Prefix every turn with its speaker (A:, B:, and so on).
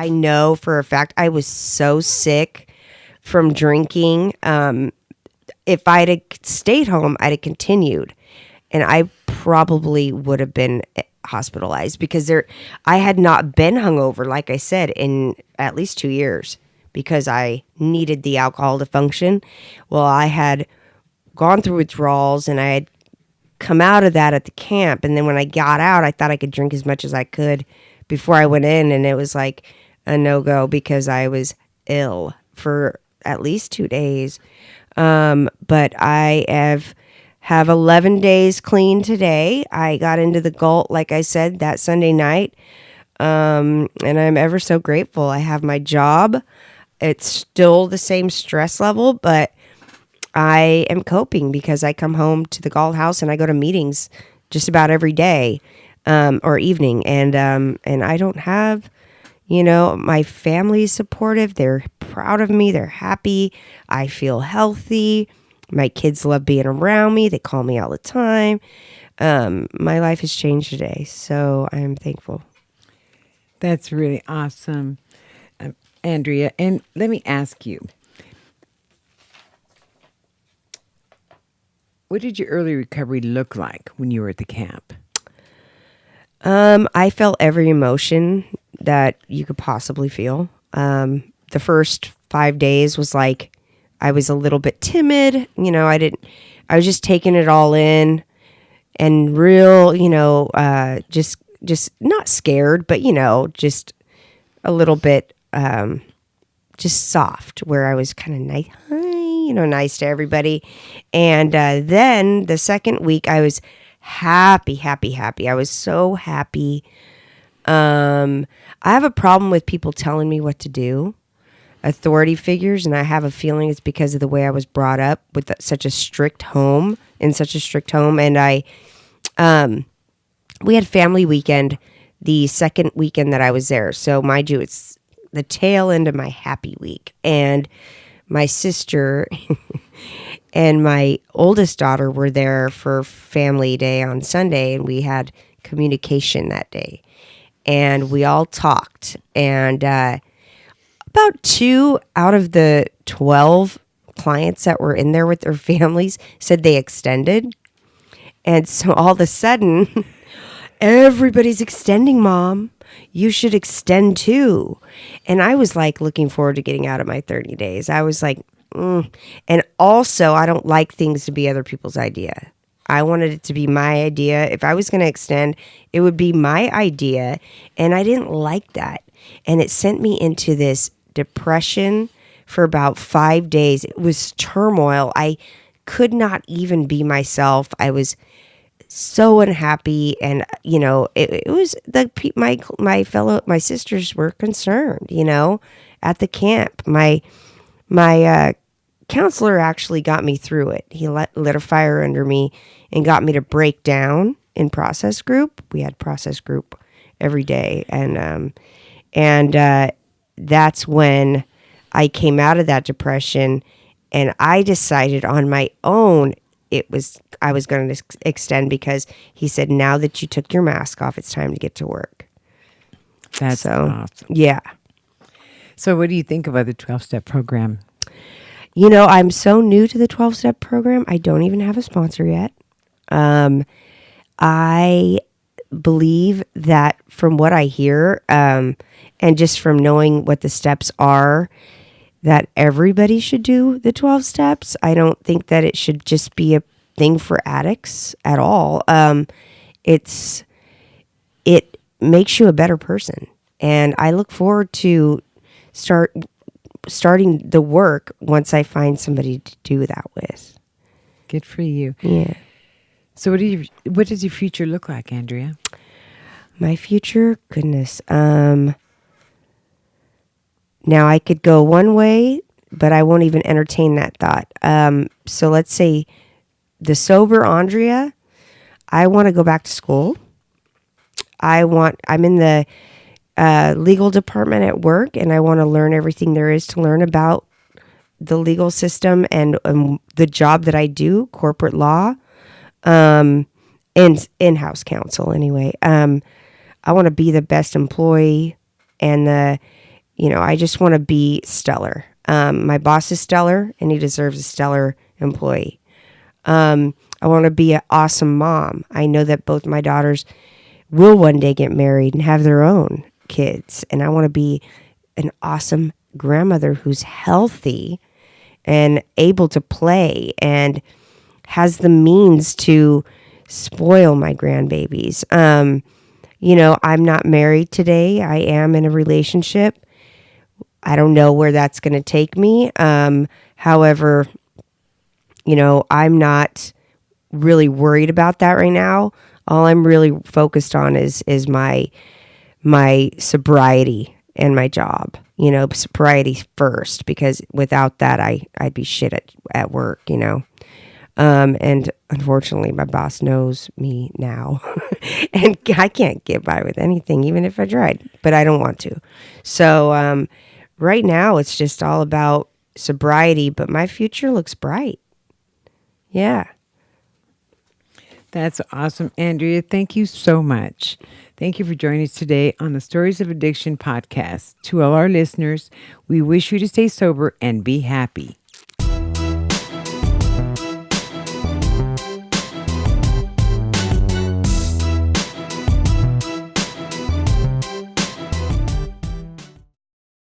A: I know for a fact I was so sick from drinking. If I'd have stayed home, I'd have continued. And I probably would have been hospitalized because I had not been hungover, like I said, in at least 2 years because I needed the alcohol to function. Well, I had gone through withdrawals and I had come out of that at the camp. And then when I got out, I thought I could drink as much as I could before I went in. And it was like a no-go because I was ill for at least 2 days. But I have 11 days clean today. I got into the Galt, like I said, that Sunday night. And I'm ever so grateful. I have my job. It's still the same stress level, but I am coping because I come home to the Galt house and I go to meetings just about every day, or evening. And I don't have, my family's supportive. They're proud of me. They're happy. I feel healthy. My kids love being around me. They call me all the time. My life has changed today, so I am thankful.
B: That's really awesome, Andrea. And let me ask you, what did your early recovery look like when you were at the camp?
A: I felt every emotion that you could possibly feel. The first 5 days was like I was a little bit timid. I was just taking it all in and real, just not scared, but, just a little bit, just soft where I was kind of nice, nice to everybody. And then the second week I was happy. I was so happy. I have a problem with people telling me what to do, authority figures, and I have a feeling it's because of the way I was brought up with such a strict home, and we had family weekend the second weekend that I was there. So mind you, it's the tail end of my happy week, and my sister and my oldest daughter were there for family day on Sunday, and we had communication that day. And we all talked. And about 2 out of the 12 clients that were in there with their families said they extended. And so all of a sudden, everybody's extending, Mom. You should extend too. And I was like looking forward to getting out of my 30 days. I was like, And also, I don't like things to be other people's idea. I wanted it to be my idea. If I was going to extend, it would be my idea. And I didn't like that. And it sent me into this depression for about 5 days. It was turmoil. I could not even be myself. I was so unhappy. And, it was my sisters were concerned, at the camp. My counselor actually got me through it. He lit a fire under me and got me to break down in process group. We had process group every day. And that's when I came out of that depression, and I decided on my own I was going to extend because he said, now that you took your mask off, it's time to get to work.
B: That's awesome.
A: Yeah.
B: So what do you think about the 12-step program?
A: I'm so new to the 12-step program. I don't even have a sponsor yet. I believe that from what I hear, and just from knowing what the steps are, that everybody should do the 12 steps. I don't think that it should just be a thing for addicts at all. It makes you a better person. And I look forward to starting the work once I find somebody to do that with.
B: Good for you.
A: Yeah.
B: So what does your future look like, Andrea?
A: My future? Goodness. Now I could go one way, but I won't even entertain that thought. So let's say the sober Andrea, I want to go back to school. I'm in the legal department at work, and I want to learn everything there is to learn about the legal system and the job that I do, corporate law, and in-house counsel anyway. I want to be the best employee and I just want to be stellar. My boss is stellar, and he deserves a stellar employee. I want to be an awesome mom. I know that both my daughters will one day get married and have their own kids. And I want to be an awesome grandmother who's healthy and able to play and has the means to spoil my grandbabies. I'm not married today. I am in a relationship. I don't know where that's going to take me. However, I'm not really worried about that right now. All I'm really focused on is my sobriety and my job. Sobriety first, because without that, I'd be shit at work. And unfortunately, my boss knows me now, and I can't get by with anything, even if I tried. But I don't want to. So right now, it's just all about sobriety. But my future looks bright. Yeah.
B: That's awesome, Andrea. Thank you so much. Thank you for joining us today on the Stories of Addiction podcast. To all our listeners, we wish you to stay sober and be happy.